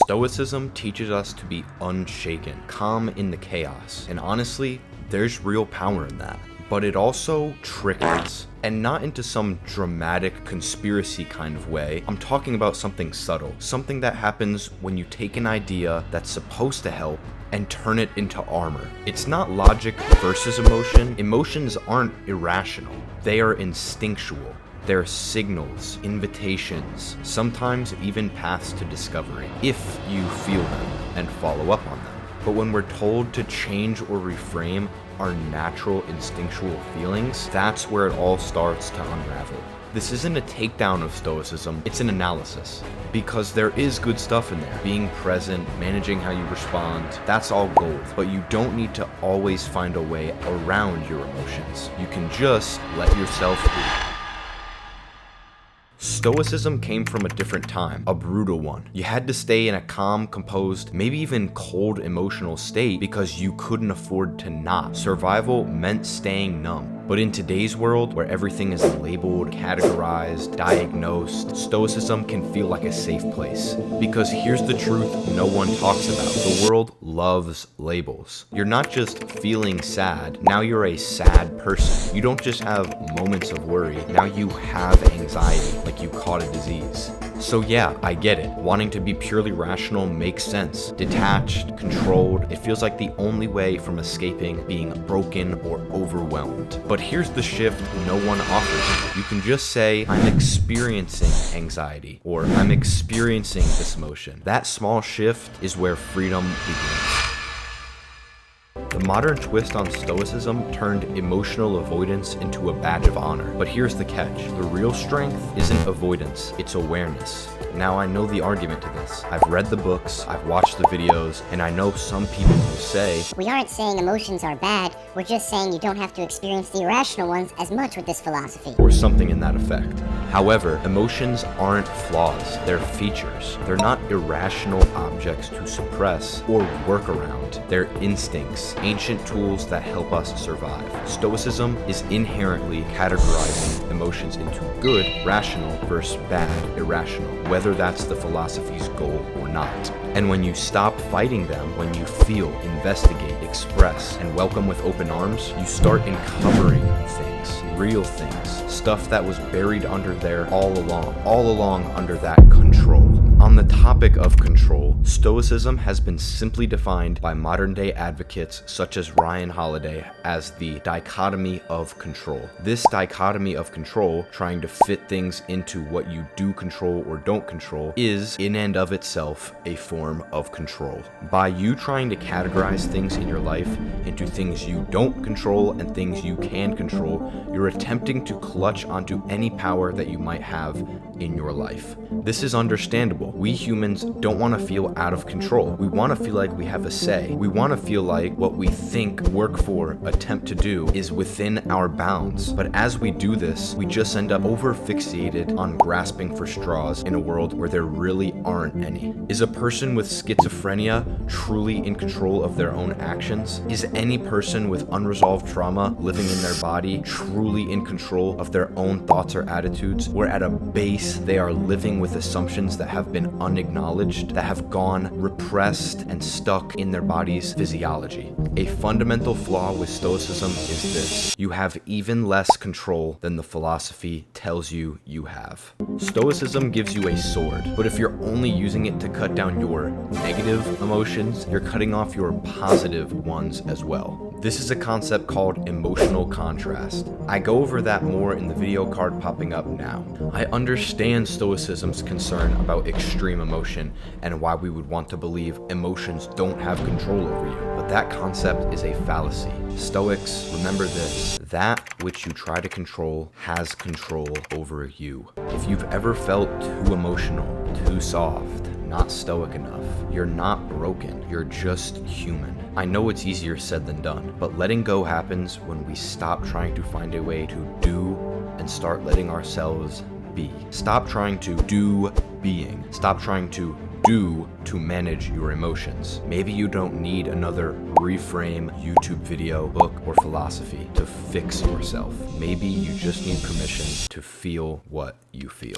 Stoicism teaches us to be unshaken, calm in the chaos, and honestly, there's real power in that. But it also tricks us, and not into some dramatic conspiracy kind of way. I'm talking about something subtle, something that happens when you take an idea that's supposed to help and turn it into armor. It's not logic versus emotion. Emotions aren't irrational, they are instinctual. They're signals, invitations, sometimes even paths to discovery, if you feel them and follow up on them. But when we're told to change or reframe our natural instinctual feelings, that's where it all starts to unravel. This isn't a takedown of Stoicism, it's an analysis. Because there is good stuff in there. Being present, managing how you respond, that's all gold. But you don't need to always find a way around your emotions. You can just let yourself be. Stoicism came from a different time, a brutal one. You had to stay in a calm, composed, maybe even cold emotional state because you couldn't afford to not. Survival meant staying numb. But in today's world, where everything is labeled, categorized, diagnosed, Stoicism can feel like a safe place. Because here's the truth no one talks about. The world loves labels. You're not just feeling sad, now you're a sad person. You don't just have moments of worry, now you have anxiety, like you caught a disease. So yeah, I get it. Wanting to be purely rational makes sense. Detached, controlled, it feels like the only way from escaping being broken or overwhelmed. But here's the shift no one offers. You can just say, I'm experiencing anxiety, or I'm experiencing this emotion. That small shift is where freedom begins. The modern twist on Stoicism turned emotional avoidance into a badge of honor. But here's the catch. The real strength isn't avoidance, it's awareness. Now I know the argument to this. I've read the books, I've watched the videos, and I know some people who say, we aren't saying emotions are bad, we're just saying you don't have to experience the irrational ones as much with this philosophy. or something in that effect. However, emotions aren't flaws, they're features. They're not irrational objects to suppress or work around. They're instincts, ancient tools that help us survive. Stoicism is inherently categorizing emotions into good, rational, versus bad, irrational, whether that's the philosophy's goal or not. And when you stop fighting them, when you feel, investigate, express, and welcome with open arms, you start uncovering things, real things, stuff that was buried under there all along under that control. On the topic of control, Stoicism has been simply defined by modern-day advocates such as Ryan Holiday as the dichotomy of control. This dichotomy of control, trying to fit things into what you do control or don't control, is in and of itself a form of control. By you trying to categorize things in your life into things you don't control and things you can control, you're attempting to clutch onto any power that you might have in your life. This is understandable. We humans don't want to feel out of control. We want to feel like we have a say. We want to feel like what we think, work for, attempt to do is within our bounds. But as we do this, we just end up over-fixated on grasping for straws in a world where there really aren't any. Is a person with schizophrenia truly in control of their own actions? Is any person with unresolved trauma living in their body truly in control of their own thoughts or attitudes, where at a base they are living with assumptions that have been unacknowledged, that have gone repressed and stuck in their body's physiology? A fundamental flaw with Stoicism is this: you have even less control than the philosophy tells you you have. Stoicism gives you a sword, but if you're only using it to cut down your negative emotions, you're cutting off your positive ones as well. This is a concept called emotional contrast. I go over that more in the video card popping up now. I understand Stoicism's concern about extreme emotion and why we would want to believe emotions don't have control over you, but that concept is a fallacy. Stoics, remember this: that which you try to control has control over you. If you've ever felt too emotional, too soft, not stoic enough, you're not broken, you're just human. I know it's easier said than done, but letting go happens when we stop trying to find a way to do and start letting ourselves be. Stop trying to do being. Stop trying to do to manage your emotions. Maybe you don't need another reframe, YouTube video, book, or philosophy to fix yourself. Maybe you just need permission to feel what you feel.